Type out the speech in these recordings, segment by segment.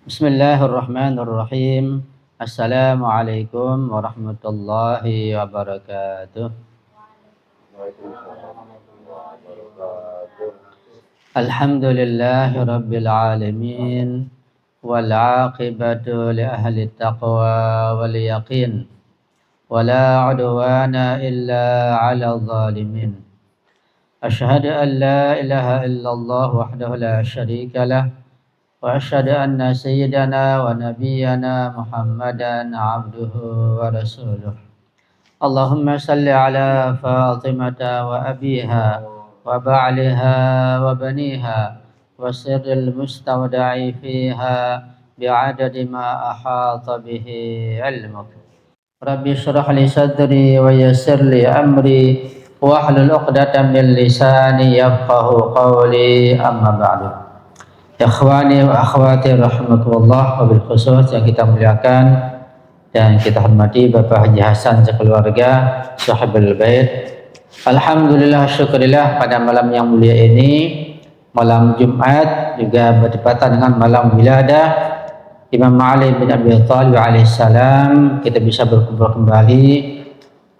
Bismillahirrahmanirrahim. Assalamualaikum warahmatullahi wabarakatuh. Alhamdulillahi rabbil alamin. Wal aqibatu li ahli taqwa wal yaqin. Wala udwana illa ala zalimin. Ashhadu an la ilaha illallah wahdahu la syarika lah. وأشهد أن سيدنا ونبينا محمدا عبده ورسوله اللهم صل على فاطمة وأبيها وبعلها وبنيها وسر المستودع فيها بعدد ما أحاط به علمك ربي اشرح لي صدري ويسر لي أمري واحلل عقدة من لساني يفقه قولي أما بعد. Ikhwani wa akhwati rahimakumullah, wabil khusus yang kita muliakan dan kita hormati Bapak Haji Hasan sekeluarga Sahibul Bait. Alhamdulillah, syukurillah, pada malam yang mulia ini, malam Jumat, juga bertepatan dengan malam wiladah Imam Ali bin Abi Thalib alaihissalam, kita bisa berkumpul kembali,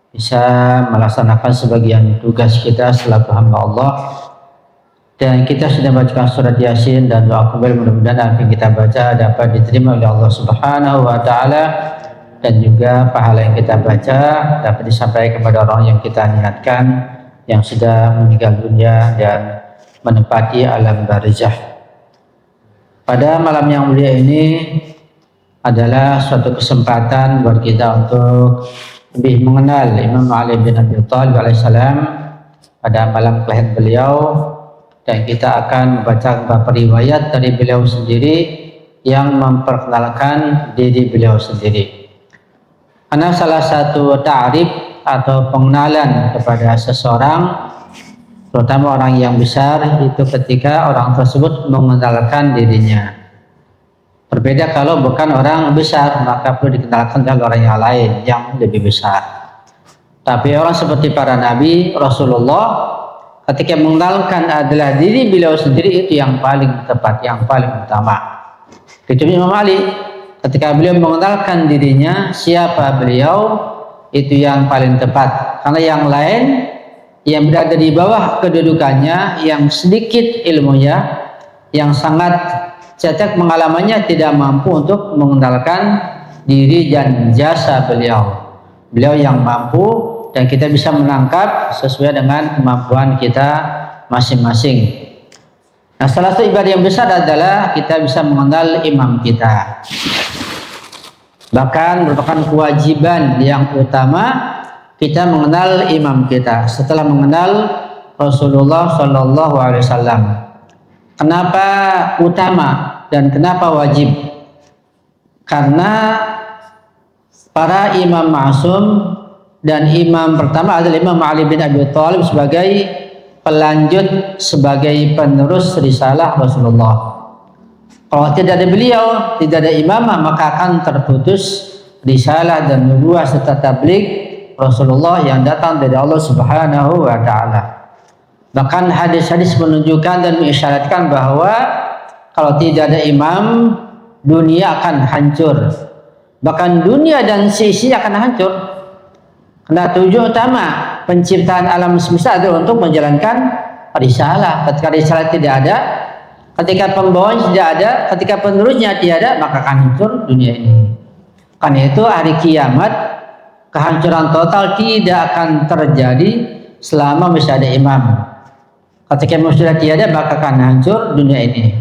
bisa melaksanakan sebagian tugas kita selaku hamba Allah. Dan kita sudah bacakan surat Yasin dan doa qabul, mudah-mudahan apa yang kita baca dapat diterima oleh Allah Subhanahu wa taala, dan juga pahala yang kita baca dapat disampaikan kepada orang yang kita niatkan yang sudah meninggal dunia dan menempati alam barzakh. Pada malam yang mulia ini adalah suatu kesempatan buat kita untuk lebih mengenal Imam Ali bin Abi Thalib alaihissalam pada malam kelahiran beliau. Dan kita akan membaca beberapa riwayat dari beliau sendiri yang memperkenalkan diri beliau sendiri. Karena salah satu ta'rif atau pengenalan kepada seseorang, terutama orang yang besar, itu ketika orang tersebut mengenalkan dirinya. Berbeda kalau bukan orang besar, maka perlu dikenalkan oleh orang yang lain yang lebih besar. Tapi orang seperti para nabi, Rasulullah, ketika mengenalkan adalah diri beliau sendiri, itu yang paling tepat, yang paling utama. Itu Imam Ali, ketika beliau mengenalkan dirinya, siapa beliau, itu yang paling tepat. Karena yang lain yang berada di bawah kedudukannya, yang sedikit ilmunya, yang sangat cacat pengalamannya, tidak mampu untuk mengenalkan diri dan jasa beliau. Beliau yang mampu, dan kita bisa menangkap sesuai dengan kemampuan kita masing-masing. Nah, salah satu ibadah yang besar adalah kita bisa mengenal imam kita. Bahkan merupakan kewajiban yang utama kita mengenal imam kita setelah mengenal Rasulullah Shallallahu Alaihi Wasallam. Kenapa utama dan kenapa wajib? Karena para imam ma'sum dan imam pertama adalah Imam Ali bin Abi Thalib sebagai pelanjut, sebagai penerus risalah Rasulullah. Kalau tidak ada beliau, tidak ada imam, maka akan terputus risalah dan nubuwah serta tabligh Rasulullah yang datang dari Allah Subhanahu wa taala. Bahkan hadis-hadis menunjukkan dan mengisyaratkan bahwa kalau tidak ada imam, dunia akan hancur. Bahkan dunia dan sisi akan hancur. Karena tujuan utama penciptaan alam semesta adalah untuk menjalankan risalah. Ketika risalah tidak ada, ketika pembawanya tidak ada, ketika penerusnya tidak ada, maka akan hancur dunia ini. Karena itu hari kiamat, kehancuran total tidak akan terjadi selama masih ada imam. Ketika imam sudah tiada, maka akan hancur dunia ini.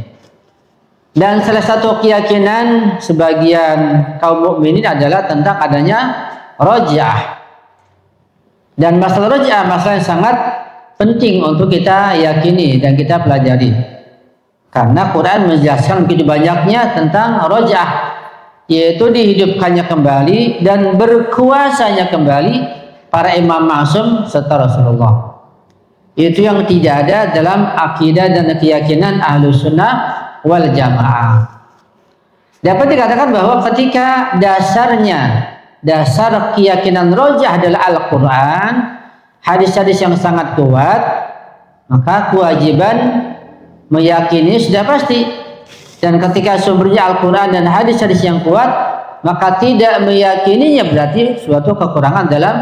Dan salah satu keyakinan sebagian kaum mukminin adalah tentang adanya raj'ah. Dan masalah raj'ah masalah yang sangat penting untuk kita yakini dan kita pelajari. Karena Quran menjelaskan begitu banyaknya tentang raj'ah, yaitu dihidupkannya kembali dan berkuasanya kembali para imam ma'sum serta Rasulullah. Itu yang tidak ada dalam akidah dan keyakinan Ahlus Sunnah wal Jamaah. Dapat dikatakan bahwa ketika dasar keyakinan raj'ah adalah Al-Quran, hadis-hadis yang sangat kuat, maka kewajiban meyakini sudah pasti Dan ketika sumbernya Al-Quran dan hadis-hadis yang kuat, maka tidak meyakininya berarti suatu kekurangan dalam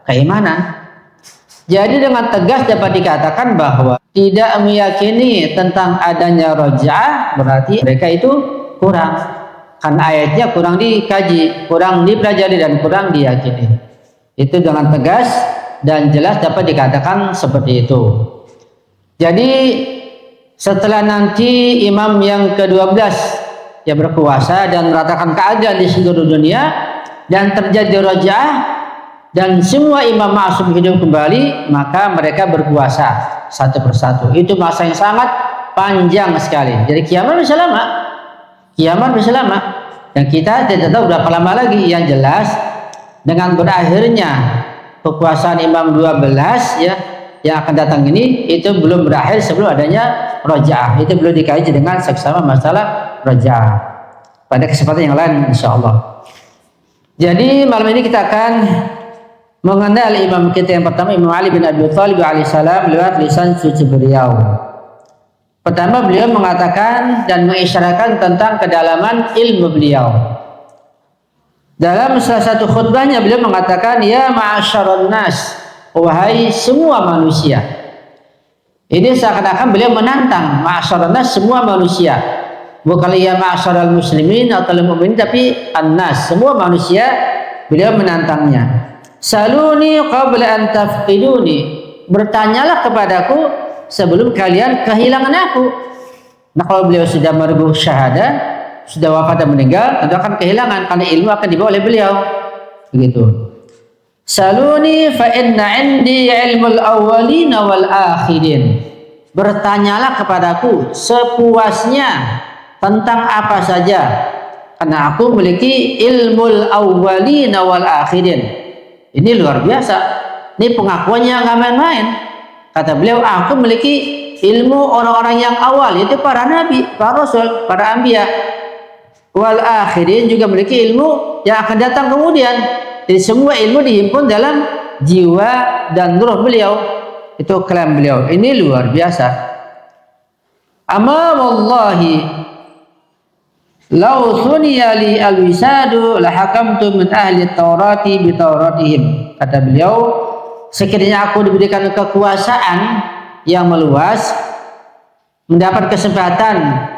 keimanan. Jadi dengan tegas dapat dikatakan bahwa tidak meyakini tentang adanya raj'ah berarti mereka itu kurang. Karena ayatnya kurang dikaji, kurang dipelajari, dan kurang diyakini. Itu dengan tegas dan jelas dapat dikatakan seperti itu. Jadi setelah nanti imam yang ke-12 yang berkuasa dan meratakan keadilan di seluruh dunia, dan terjadi raj'ah dan semua imam ma'sum hidup kembali, maka mereka berkuasa satu persatu. Itu masa yang sangat panjang sekali. Jadi kiamat bisa lama. Kiamat bisa lama. Dan kita tidak tahu berapa lama lagi. Yang jelas dengan berakhirnya kekuasaan imam 12 ya yang akan datang ini, itu belum berakhir sebelum adanya raj'ah. Itu belum dikaji dengan seksama masalah raj'ah. Pada kesempatan yang lain insyaallah. Jadi malam ini kita akan mengenal imam kita yang pertama, Imam Ali bin Abi Thalib alaihissalam, lewat lisan suci beliau. Pertama, beliau mengatakan dan mengisyaratkan tentang kedalaman ilmu beliau. Dalam salah satu khutbahnya beliau mengatakan, ya ma'asyaran nas, wahai semua manusia. Ini seakan-akan beliau menantang ma'asyaran nas, semua manusia. Bukan ya ma'asyaral muslimin atau mu'minin, tapi an-nas, semua manusia. Beliau menantangnya. Saluni qabla an tafqiduni, bertanyalah kepadaku sebelum kalian kehilangan aku. Nah, kalau beliau sudah merebut syahadah, sudah wafat dan meninggal, tentu akan kehilangan karena ilmu akan dibawa oleh beliau. Begitu. Saluni fa inna indi ilmul awwalin wal akhirin. Bertanyalah kepadaku sepuasnya tentang apa saja, karena aku memiliki ilmul awwalin wal akhirin. Ini luar biasa. Ini pengakuannya nggak main-main. Kata beliau, aku memiliki ilmu orang-orang yang awal, yaitu para nabi, para rasul, para anbiya. Wal akhirin, juga memiliki ilmu yang akan datang kemudian. Jadi semua ilmu dihimpun dalam jiwa dan ruh beliau. Itu klaim beliau. Ini luar biasa. Amma wallahi lau suniya li al-wisadu lahakamtu min ahli taurati bi tauratihim. Kata beliau, sekiranya aku diberikan kekuasaan yang meluas, mendapat kesempatan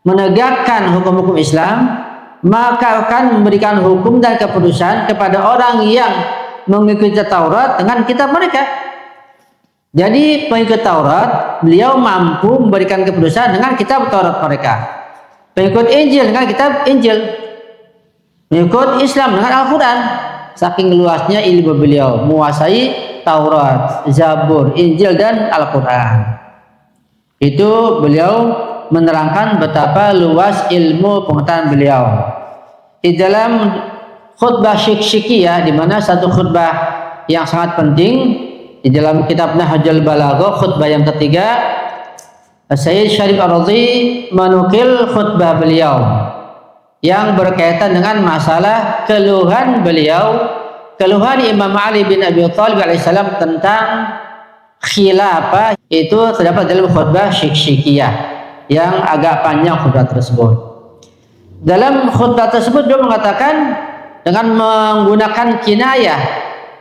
menegakkan hukum-hukum Islam, maka akan memberikan hukum dan keputusan kepada orang yang mengikuti Taurat dengan kitab mereka. Jadi pengikut Taurat, beliau mampu memberikan keputusan dengan kitab Taurat mereka. Pengikut Injil dengan kitab Injil, pengikut Islam dengan Al-Quran. Saking luasnya ilmu beliau, menguasai Taurat, Zabur, Injil, dan Al-Quran. Itu beliau menerangkan betapa luas ilmu pengetahuan beliau. Di dalam khutbah Syiksyikiah, di mana satu khutbah yang sangat penting di dalam kitab Nahjul Balaghah, khutbah yang ketiga, Sayyid Syarif Ar-Razi menukil khutbah beliau yang berkaitan dengan masalah keluhan beliau, keluhan Imam Ali bin Abi Thalib alaihissalam tentang khilafah. Itu terdapat dalam khutbah Syiksyikiah yang agak panjang khutbah tersebut. Dalam khutbah tersebut dia mengatakan dengan menggunakan kinayah,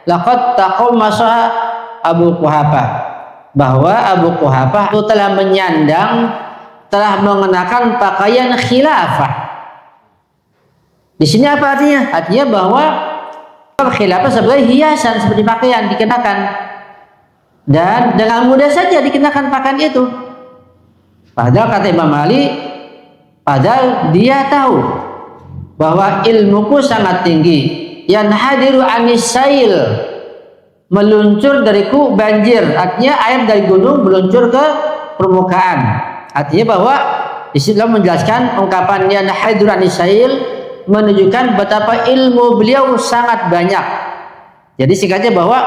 laqad taqammasa Abu Quhafah, bahwa Abu Quhafah itu telah menyandang, telah mengenakan pakaian khilafah. Di sini apa artinya? Artinya bahwa khilafah sebagai hiasan, seperti pakaian dikenakan, dan dengan mudah saja dikenakan pakaian itu. Padahal kata Imam Ali, padahal dia tahu bahwa ilmuku sangat tinggi. Yanhadiru anisail, meluncur dariku banjir, artinya air dari gunung meluncur ke permukaan. Artinya bahwa di sini menjelaskan ungkapan yanhadiru anisail menunjukkan betapa ilmu beliau sangat banyak. Jadi singkatnya bahwa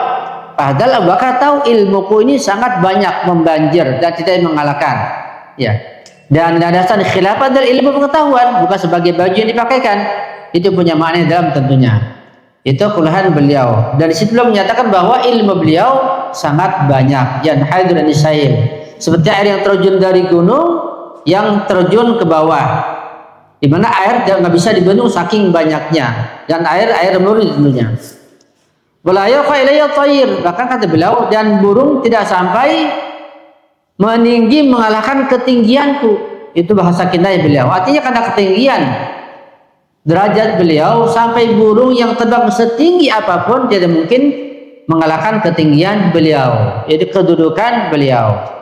padahal Abu Bakar tahu ilmuku ini sangat banyak, membanjir dan tidak mengalahkan. Ya. Dan landasan khilafah dari ilmu pengetahuan, bukan sebagai baju yang dipakaikan. Itu punya makna dalam tentunya. Itu keluhan beliau. Dan di situ beliau menyatakan bahwa ilmu beliau sangat banyak. Yan haidun anisail, seperti air yang terjun dari gunung yang terjun ke bawah, di mana air nggak bisa dibendung saking banyaknya, dan air murni tentunya. Wala yaqa ilayya thair, bahkan kata beliau, dan burung tidak sampai meninggi mengalahkan ketinggianku. Itu bahasa kinayah beliau. Artinya karena ketinggian derajat beliau, sampai burung yang terbang setinggi apapun tidak mungkin mengalahkan ketinggian beliau. Itu kedudukan beliau.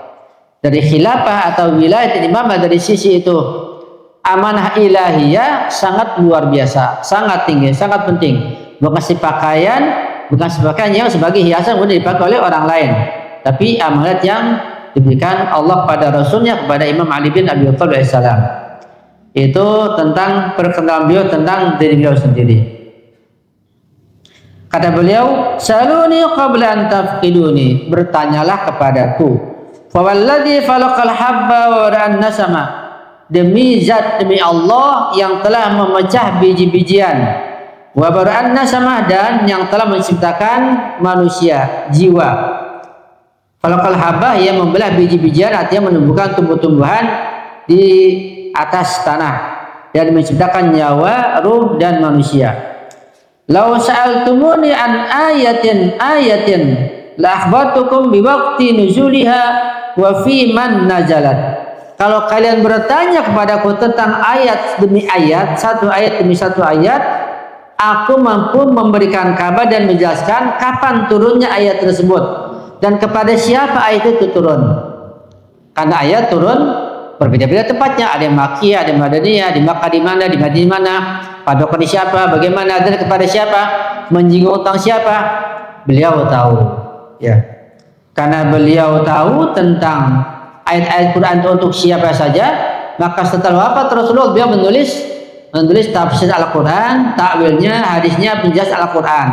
Dari khilafah atau wilayah imamah, dari sisi itu amanah ilahiyah sangat luar biasa, sangat tinggi, sangat penting. Bukan pakaian yang sebagai hiasan kemudian dipakai oleh orang lain, tapi amanat yang diberikan Allah pada Rasulnya kepada Imam Ali bin Abi Thalib alaihissalam. Itu tentang perkenalan beliau tentang diri beliau sendiri. Kata beliau, saluni qabla an tafqiduni, bertanyalah kepadaku. Fa walladzi falaqal habba wa ra'an nasama, demi zat, demi Allah yang telah memecah biji-bijian, wa bara'an nasama, dan yang telah menciptakan manusia, jiwa. Falaqal habba, yang membelah biji-bijian, artinya menumbuhkan tumbuh-tumbuhan di atas tanah dan menciptakan nyawa, ruh dan manusia. Lau sa'altumuni an ayatin la akhbartukum bi waqti nuzuliha wa fi man nazalat. Kalau kalian bertanya kepadaku tentang ayat demi ayat, satu ayat demi satu ayat, aku mampu memberikan kabar dan menjelaskan kapan turunnya ayat tersebut dan kepada siapa ayat itu turun. Karena ayat turun berbeda-beda tempatnya, ada yang Makkiyah, ada yang Madaniyah, di Makkah di mana, di Madinah di mana, padokan di siapa, bagaimana, dan kepada siapa, menyinggung tentang siapa, beliau tahu. Ya, karena beliau tahu tentang ayat-ayat Quran itu untuk siapa saja, maka setelah wafat Rasulullah beliau menulis tafsir Al-Quran, takwilnya, hadisnya, penjelasan Al-Quran.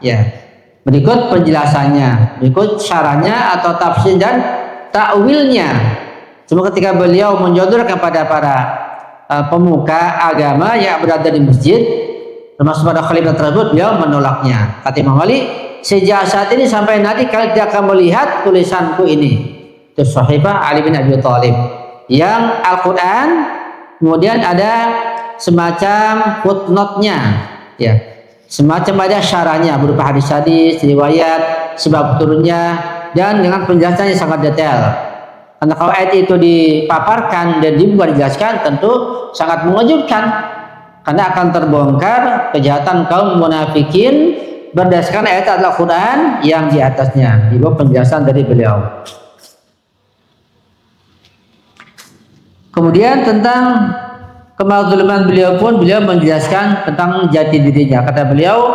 Ya, berikut penjelasannya, berikut syarahnya atau tafsir dan takwilnya. Cuma ketika beliau menjodorkan kepada para pemuka agama yang berada di masjid, termasuk pada khalifah tersebut, beliau menolaknya. Kata Imam Ali, sejak saat ini sampai nanti kalian tidak akan melihat tulisanku ini. Itu Sahifah Ali bin Abi Thalib yang Al-Quran, kemudian ada semacam footnote-nya, ya, semacam ada syarahnya berupa hadis-hadis, riwayat, sebab turunnya, dan dengan penjelasan yang sangat detail. Karena kalau ayat itu dipaparkan dan dijelaskan, tentu sangat mengejutkan, karena akan terbongkar kejahatan kaum munafikin berdasarkan ayat Al-Quran yang di atasnya. Di bawah penjelasan dari beliau. Kemudian tentang kemazluman beliau pun beliau menjelaskan tentang jati dirinya. Kata beliau,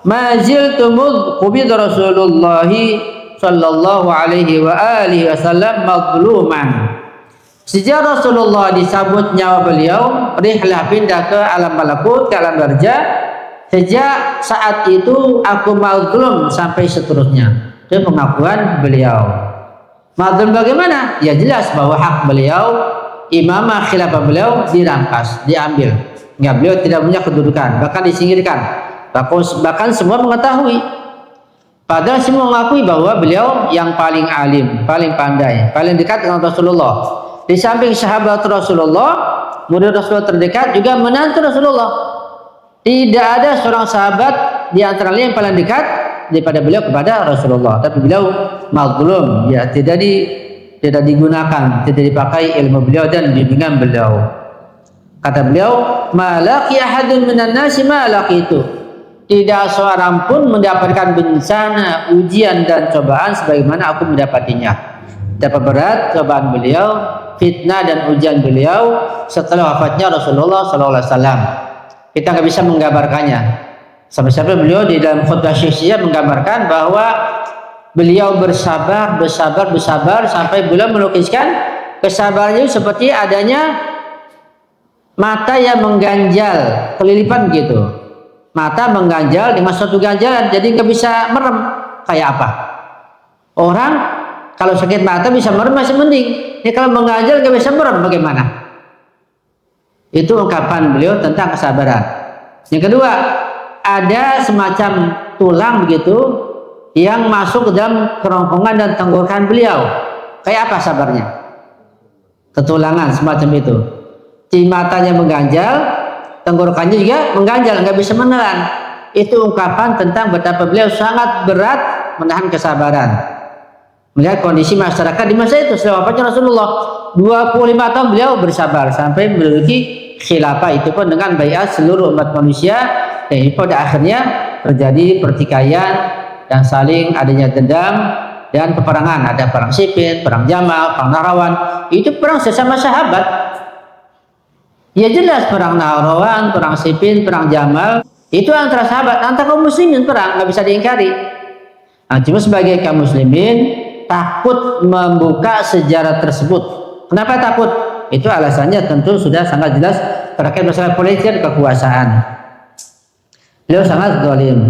maziltu mudh qubida Rasulullahi sallallahu alaihi wa alihi wasallam mazluman. Sejak Rasulullah disabut nyawa beliau, rihlah pindah ke alam malakut, ke alam darjah, sejak saat itu aku mazlum sampai seterusnya. Itu pengakuan beliau. Mazlum bagaimana? Ya jelas bahwa hak beliau, imamah khilafah beliau dirampas, diambil. Enggak, beliau tidak punya kedudukan, bahkan disingkirkan. Bahkan semua mengetahui. Padahal semua mengakui bahwa beliau yang paling alim, paling pandai, paling dekat dengan Rasulullah. Di samping sahabat Rasulullah, murid Rasulullah terdekat juga menantu Rasulullah. Tidak ada seorang sahabat di antara yang paling dekat daripada beliau kepada Rasulullah. Tapi beliau mazlum, ya, tidak digunakan, tidak dipakai ilmu beliau dan bimbingan beliau. Kata beliau, malaki ahadun minan nasi malaki itu. Tidak seorang pun mendapatkan bencana, ujian dan cobaan sebagaimana aku mendapatinya. Betapa berat cobaan beliau, fitnah dan ujian beliau setelah wafatnya Rasulullah SAW. Kita nggak bisa menggambarkannya. Sampai-sampai beliau di dalam khutbah syiah menggambarkan bahwa beliau bersabar sampai beliau melukiskan kesabarannya seperti adanya mata yang mengganjal, kelilipan gitu. Mata mengganjal di suatu ganjalan, jadi nggak bisa merem. Kayak apa? Orang kalau sakit mata bisa merem masih mending. Ini kalau mengganjal nggak bisa merem, bagaimana? Itu ungkapan beliau tentang kesabaran. Yang kedua, ada semacam tulang begitu yang masuk ke dalam kerongkongan dan tenggorokan beliau. Kayak apa sabarnya? ketulangan semacam itu. Di matanya mengganjal, tenggorokannya juga mengganjal, nggak bisa menelan. Itu ungkapan tentang betapa beliau sangat berat menahan kesabaran. Melihat kondisi masyarakat di masa itu setelah wafatnya Rasulullah, 25 tahun beliau bersabar sampai menduduki khilafah, itu pun dengan baiat seluruh umat manusia. Dan pada akhirnya terjadi pertikaian dan saling adanya dendam dan peperangan. Ada perang Siffin, perang Jamal, perang Nahrawan. Itu perang sesama sahabat. Ya jelas perang Nahrawan, perang Siffin, perang Jamal itu antara sahabat, antara kaum muslimin perang, nggak bisa diingkari. Nah, cuma sebagai kaum muslimin takut membuka sejarah tersebut. Kenapa takut? Itu alasannya tentu sudah sangat jelas terkait masalah politik dan kekuasaan. Beliau sangat zalim.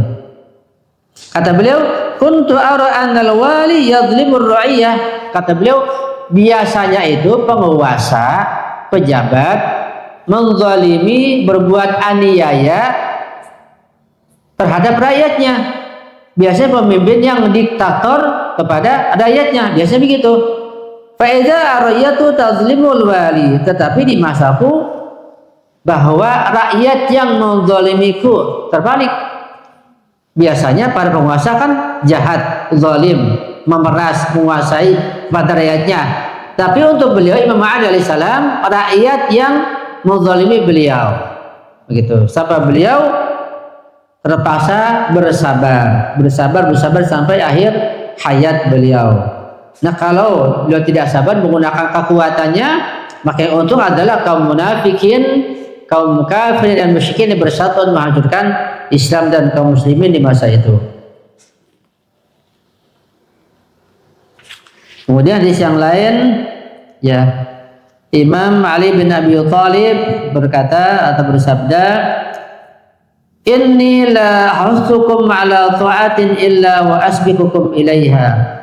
Kata beliau, kuntu ara annal wali yadhlimur ra'iyah. Kata beliau, biasanya itu penguasa, pejabat menzalimi, berbuat aniaya terhadap rakyatnya. Biasanya pemimpin yang diktator kepada rakyatnya, biasanya begitu. Fa idza rakyatu tazlimul wali, tetapi di masaku bahwa rakyat yang menzalimiku terbalik. Biasanya para penguasa kan jahat, zalim, memeras, menguasai pada rakyatnya. Tapi untuk beliau Imam Ali alaihissalam, rakyat yang menzalimi beliau. Begitu. Sampai beliau terpaksa bersabar sampai akhir hayat beliau. Nah, kalau beliau tidak sabar menggunakan kekuatannya, maka yang untung adalah kaum munafikin, kaum kafir dan musyrikin yang bersatu menghancurkan Islam dan kaum muslimin di masa itu. Kemudian di yang lain, ya, Imam Ali bin Abi Thalib berkata atau bersabda, inni la hasukum ala ta'atin illa wa asbiqukum ilaiha.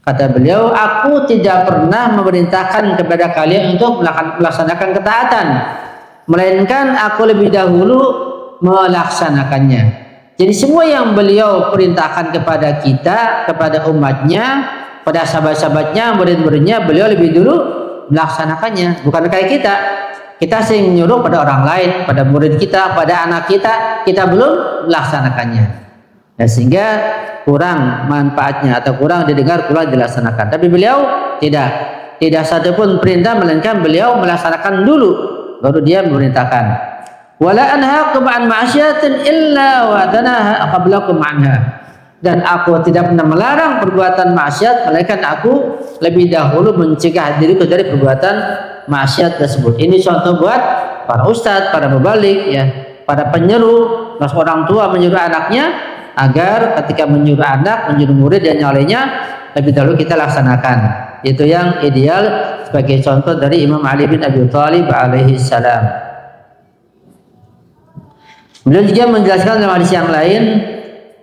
Kata beliau, aku tidak pernah memerintahkan kepada kalian untuk melaksanakan ketaatan, melainkan aku lebih dahulu melaksanakannya. Jadi semua yang beliau perintahkan kepada kita, kepada umatnya, pada sahabat-sahabatnya, murid-muridnya, beliau lebih dulu melaksanakannya. Bukan kayak kita. Kita sering menyuruh pada orang lain, pada murid kita, pada anak kita, kita belum melaksanakannya. Ya, sehingga kurang manfaatnya atau kurang didengar, kurang dilaksanakan. Tapi beliau tidak satupun perintah, melainkan beliau melaksanakan dulu, baru dia memerintahkan. Wala anhaakum an ma'syatin illa wa tanaha qablakum anha. Dan aku tidak pernah melarang perbuatan maksiat, melainkan aku lebih dahulu mencegah diriku dari perbuatan maksiat tersebut. Ini contoh buat para ustadz, para mubalik, ya, para penyeru, orang tua menyuruh anaknya agar ketika menyuruh anak, menyuruh murid dan yang lainnya lebih dahulu kita laksanakan. Itu yang ideal sebagai contoh dari Imam Ali bin Abi Thalib alaihi salam. Beliau juga menjelaskan dalam hadis yang lain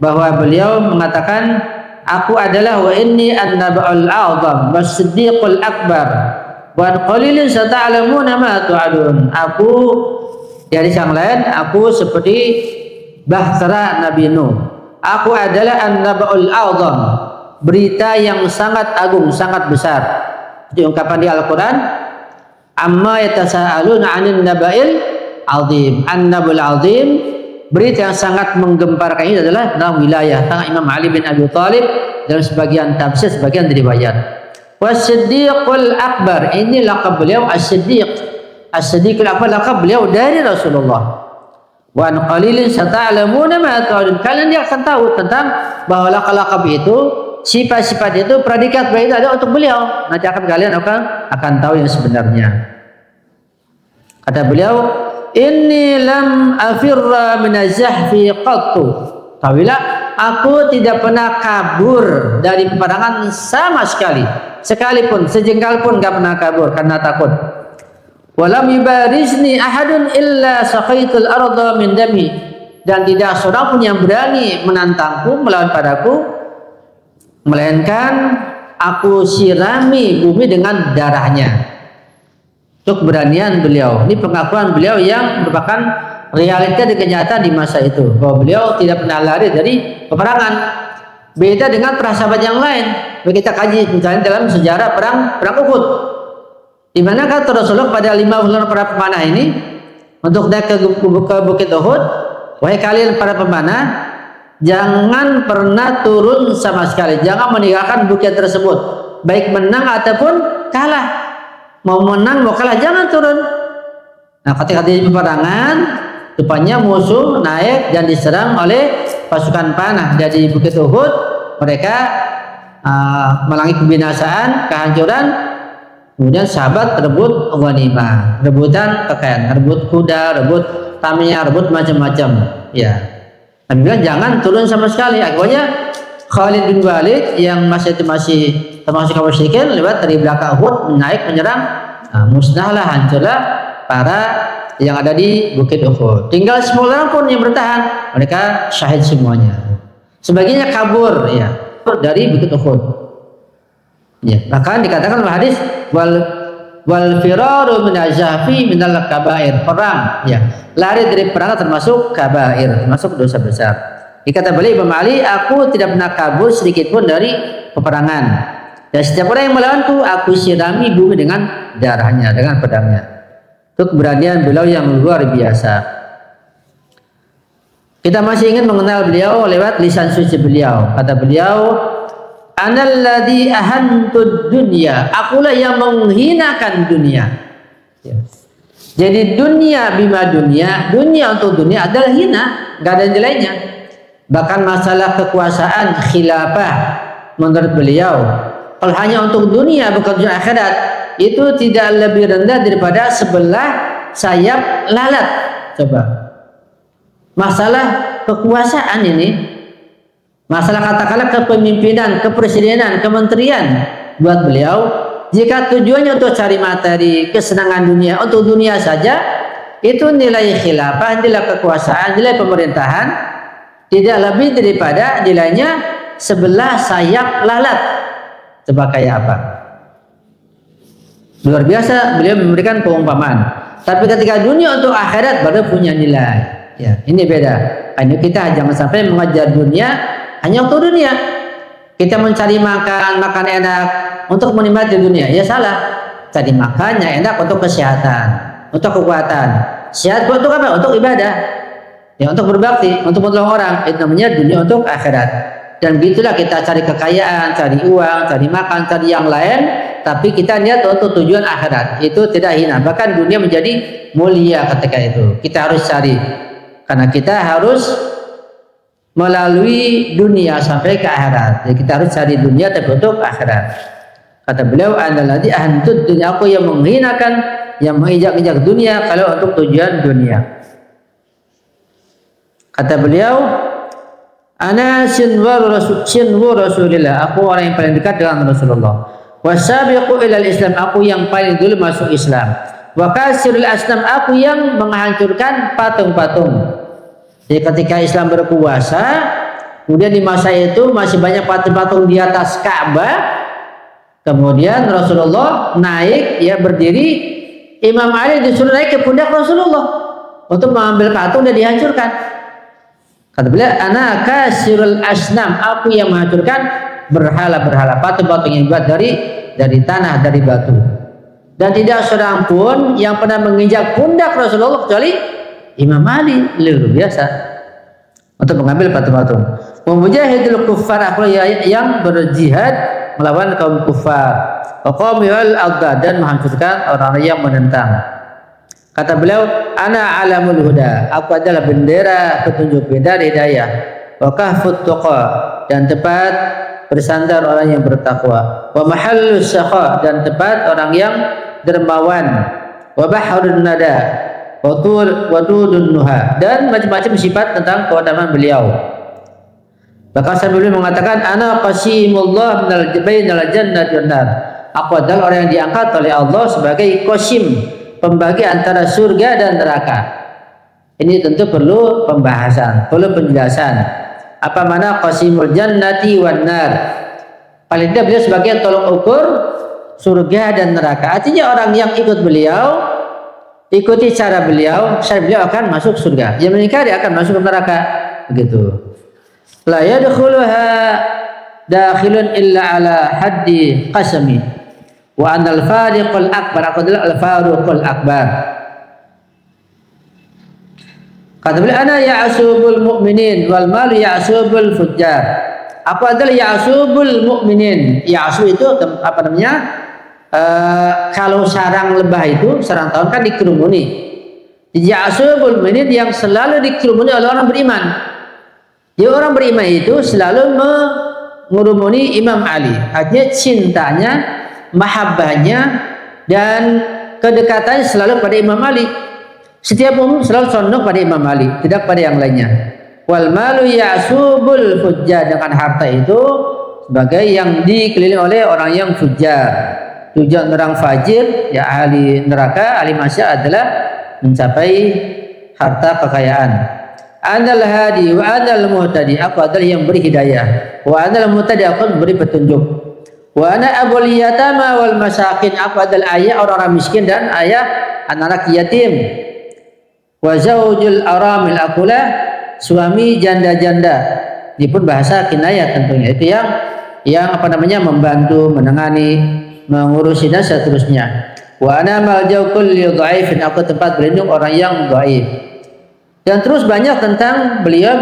bahwa beliau mengatakan, aku adalah wa inni an-naba'ul a'zam was-siddiqul akbar wa qalilin sata'lamuna ma tu'adun. Aku dari yang lain, aku seperti bahtera Nabi Nuh. Aku adalah an-naba'ul a'zam, berita yang sangat agung, sangat besar. Itu ungkapan di Al-Qur'an, amma yatasaaluna 'anil naba'il 'azim. An-naba'ul 'azim, berita yang sangat menggemparkan ini adalah dalam wilayah tangan Imam Ali bin Abi Thalib dalam sebagian tafsir, sebagian riwayat. Was-Siddiqul Akbar, ini laqab beliau As-Siddiq. As-Siddiqul Akbar laqab beliau dari Rasulullah. Wa an qalilin sata'lamuna ma ta'udun. Kalian dia akan tahu tentang bahwa laqab itu, sifat-sifat itu, predikat baik itu ada untuk beliau. Nanti kalian akan tahu yang sebenarnya. Kata beliau, inni lam afirra min az-zahfi qattu. Tahuilah, aku tidak pernah kabur dari peperangan sama sekali. Sekalipun, sejengkal pun gak pernah kabur karena takut. Walam yubarizni ahadun illa saqaitul arda min dami. Dan tidak seorang pun yang berani menantangku, melawan padaku, melainkan aku sirami bumi dengan darahnya. Itu keberanian beliau. Ini pengakuan beliau yang merupakan realita dan kenyataan di masa itu, bahwa beliau tidak pernah lari dari peperangan. Beda dengan para sahabat yang lain. Kita kaji misalnya dalam sejarah perang Uhud. Di mana kata Rasulullah pada 50 para pemanah ini untuk naik ke Bukit Uhud, wahai kalian para pemanah, jangan pernah turun sama sekali, jangan meninggalkan bukit tersebut, baik menang ataupun kalah. Mau menang mau kalah jangan turun. Nah, ketika di peperangan, rupanya musuh naik dan diserang oleh pasukan panah dari Bukit Uhud. Mereka melangit kebinasaan, kehancuran. Kemudian sahabat rebut ghanimah, rebutan kekayaan, rebut kuda, rebut tamnya, rebut macam-macam. Ya, Nabi bilang jangan turun sama sekali. Akhirnya Khalid bin Walid yang masih termasuk kaum musyrikin lewat dari belakang Uhud naik menyerang. Musnahlah, hancurlah para yang ada di Bukit Uhud. Tinggal 10 orang pun yang bertahan, mereka syahid semuanya. Sebagiannya kabur ya dari Bukit Uhud. Ya, bahkan dikatakan dalam hadis wal firaru min azhafi minal kabair, perang ya, lari dari perang termasuk kabair, termasuk dosa besar. Dikata beliau Imam Ali, aku tidak pernah kabur sedikit pun dari peperangan, dan setiap orang yang melawanku aku sirami bumi dengan darahnya, dengan pedangnya. Itu keberanian beliau yang luar biasa. Kita masih ingin mengenal beliau lewat lisan suci beliau. Kata beliau, analladzi ahantud dunya, akulah yang menghinakan dunia. Ya. Jadi dunia bima dunia, dunia untuk dunia adalah hina, nggak ada nilainya. Bahkan masalah kekuasaan khilafah menurut beliau, kalau hanya untuk dunia bukan untuk akhirat, itu tidak lebih rendah daripada sebelah sayap lalat. Coba masalah kekuasaan ini, masalah katakanlah kepemimpinan, kepresidenan, kementerian, buat beliau, jika tujuannya untuk cari materi, kesenangan dunia, untuk dunia saja, itu nilai khilafah, nilai kekuasaan, nilai pemerintahan tidak lebih daripada nilainya sebelah sayap lalat. Coba kayak apa? Luar biasa beliau memberikan perumpamaan. Tapi ketika dunia untuk akhirat baru punya nilai. Ya, ini beda. Hanya kita jangan sampai mengejar dunia hanya untuk dunia. Kita mencari makan enak untuk menikmati dunia, ya salah. Cari makan yang enak untuk kesehatan, untuk kekuatan. Sehat untuk apa? Untuk ibadah. Ya, untuk berbakti, untuk menolong orang. Itu namanya dunia untuk akhirat. Dan begitulah kita cari kekayaan, cari uang, cari makan, cari yang lain, tapi kita lihat untuk tujuan akhirat. Itu tidak hina. Bahkan dunia menjadi mulia ketika itu. Kita harus cari. Karena kita harus melalui dunia sampai ke akhirat. Jadi kita harus cari dunia tapi untuk akhirat. Kata beliau, analladzi ahantud dunya, aku yang menghinakan, yang menginjak-injak dunia kalau untuk tujuan dunia. Kata beliau, ana sinwu Rasulillah, aku orang yang paling dekat dengan Rasulullah. Wasabiqu ilal Islam, aku yang paling dulu masuk Islam. Wa kasirul asnam, aku yang menghancurkan patung-patung. Jadi ketika Islam berkuasa, kemudian di masa itu masih banyak patung-patung di atas Ka'bah. Kemudian Rasulullah naik, ya berdiri, Imam Ali disuruh naik ke pundak Rasulullah untuk mengambil patung dan dihancurkan. Kata beliau, ana kasirul asnam, aku yang menghancurkan berhala-berhala, patung-patung yang dibuat dari tanah, dari batu. Dan tidak seorang pun yang pernah menginjak pundak Rasulullah kecuali Imam Ali. Luar biasa untuk mengambil patung-patung. Mujahidul kuffar, aku yang berjihad melawan kaum kufar. Waqamil adda, dan menghancurkan orang-orang yang menentang. Kata beliau, ana alamul huda, aku adalah bendera petunjuk, bendera hidayah. Wa kahfut tuqa, dan tempat bersandar orang yang bertakwa. Wa mahallus sakha, dan tempat orang yang dermawan. Wa bahrun nada, wa tudun nuha, dan macam-macam sifat tentang keutamaan beliau. Bahkan sambil beliau mengatakan, ana qasimullah bainal jannati wan nar, aku adalah orang yang diangkat oleh Allah sebagai qasim, pembagi antara surga dan neraka. Ini tentu perlu pembahasan, perlu penjelasan. Apa makna qasimul jannati wan nar? Paling tidak beliau sebagai tolok ukur surga dan neraka. Artinya orang yang ikut beliau, ikuti cara beliau akan masuk surga. Yang mengingkari akan masuk ke neraka. Begitu. La yadkhuluha dakhilun illa ala haddi qasami. Wa anal fariqul akbar, aku adalah al-faruqul akbar. Kata beliau, ana ya'subul mu'minin wal malu ya'subul fujjar. Aku adalah ya'subul mu'minin. Ya'sub itu apa namanya? Kalau sarang lebah itu, sarang tawon kan dikerumuni. Ya'subul mu'minin yang selalu dikerumuni oleh orang beriman. Jadi orang beriman itu selalu mengurumuni Imam Ali. Artinya cintanya, mahabbahnya, dan kedekatannya selalu pada Imam Ali. Setiap umum selalu condong pada Imam Ali, tidak pada yang lainnya. Wal malu ya'subul fujjar, dengan harta itu sebagai yang dikelilingi oleh orang yang fujjar. Tujuan orang fajir, ya ahli neraka, ahli masyarakat adalah mencapai harta kekayaan. Anal hadi wa anal muhtadi, aku adalah yang beri hidayah. Wa anal muhtadi, aku beri petunjuk. Wa ana abul yatama wal masakin, aku adalah ayah orang-orang miskin dan ayah anak-anak yatim. Wa zaujul aramil, akulah suami janda-janda. Ini pun bahasa kinayah tentunya, itu yang apa namanya, membantu, menangani, mengurusi dan seterusnya. Wa ana maljau kulli dhaifin, aku tempat berlindung orang yang dhaif. Dan terus banyak tentang beliau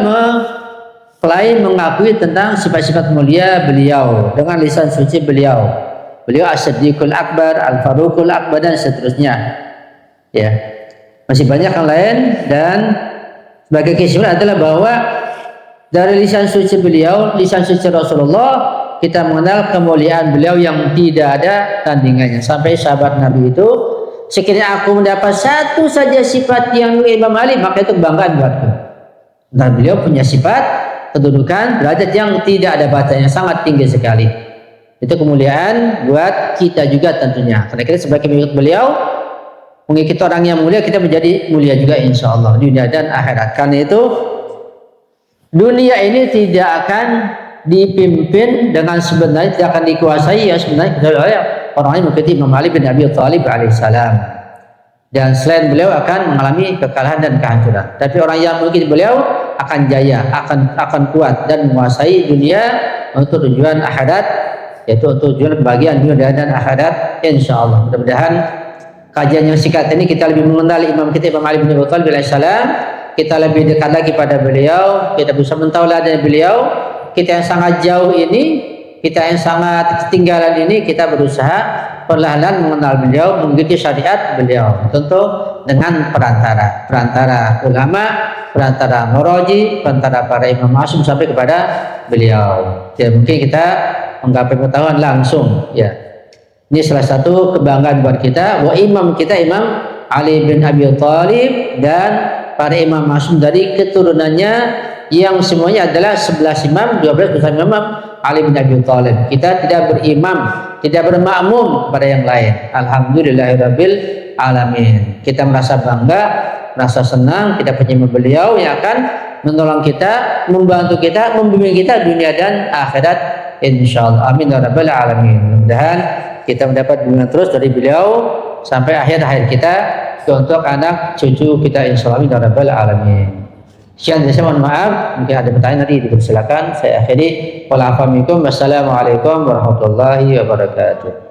selain mengakui tentang sifat-sifat mulia beliau dengan lisan suci beliau. Beliau as-siddiqul akbar, al-faruqul akbar, dan seterusnya. Ya. Masih banyak yang lain, dan sebagai kesimpulan adalah bahwa dari lisan suci beliau, lisan suci Rasulullah, kita mengenal kemuliaan beliau yang tidak ada tandingannya. Sampai sahabat Nabi itu, sekiranya aku mendapat satu saja sifat yang Imam Ali, maka itu kebanggaan buatku. Dan beliau punya sifat, kedudukan, derajat yang tidak ada batasnya, sangat tinggi sekali. Itu kemuliaan buat kita juga tentunya. Karena kita sebagai pengikut beliau, mengikuti orang yang mulia, kita menjadi mulia juga insya Allah dunia dan akhirat. Karena itu dunia ini tidak akan dipimpin dengan sebenarnya, tidak akan dikuasai ya sebenarnya oleh orang yang mengikuti Imam Ali bin Abi Thalib alaihissalam. Dan selain beliau akan mengalami kekalahan dan kehancuran. Tapi orang yang mengikuti beliau akan jaya, akan kuat dan menguasai dunia untuk tujuan akhirat, yaitu untuk tujuan kebahagiaan dunia dan akhirat insya Allah. Mudah-mudahan kajian yang singkat ini kita lebih mengenal Imam kita Imam Ali bin Abi Thalib alaihissalam, kita lebih dekat lagi pada beliau, kita bisa mentauladan beliau. Kita yang sangat jauh ini, kita yang sangat ketinggalan ini, kita berusaha perlahan-lahan mengenal beliau, mengikuti syariat beliau, tentu dengan perantara ulama, perantara muraji, perantara para imam ma'sum sampai kepada beliau. Tidak mungkin kita menggapai pengetahuan langsung, ya. Ini salah satu kebanggaan buat kita. Wa imam kita Imam Ali bin Abi Thalib dan para imam ma'sum dari keturunannya yang semuanya adalah 11 imam, 12 bersama Imam Ali bin Abi Thalib. Kita tidak berimam, tidak bermakmum pada yang lain. Alhamdulillahirabbil alamin. Kita merasa bangga, merasa senang kita punya beliau yang akan menolong kita, membantu kita, membimbing kita dunia dan akhirat insyaallah. Amin ya rabbal alamin. Mudah-mudahan kita mendapat bimbingan terus dari beliau sampai akhir kita, untuk anak cucu kita insyaallah. Amin ya rabbal alamin. Sekian dari saya, mohon maaf. Mungkin ada pertanyaan nanti dipersilakan. Saya akhiri. Wassalamualaikum warahmatullahi wabarakatuh.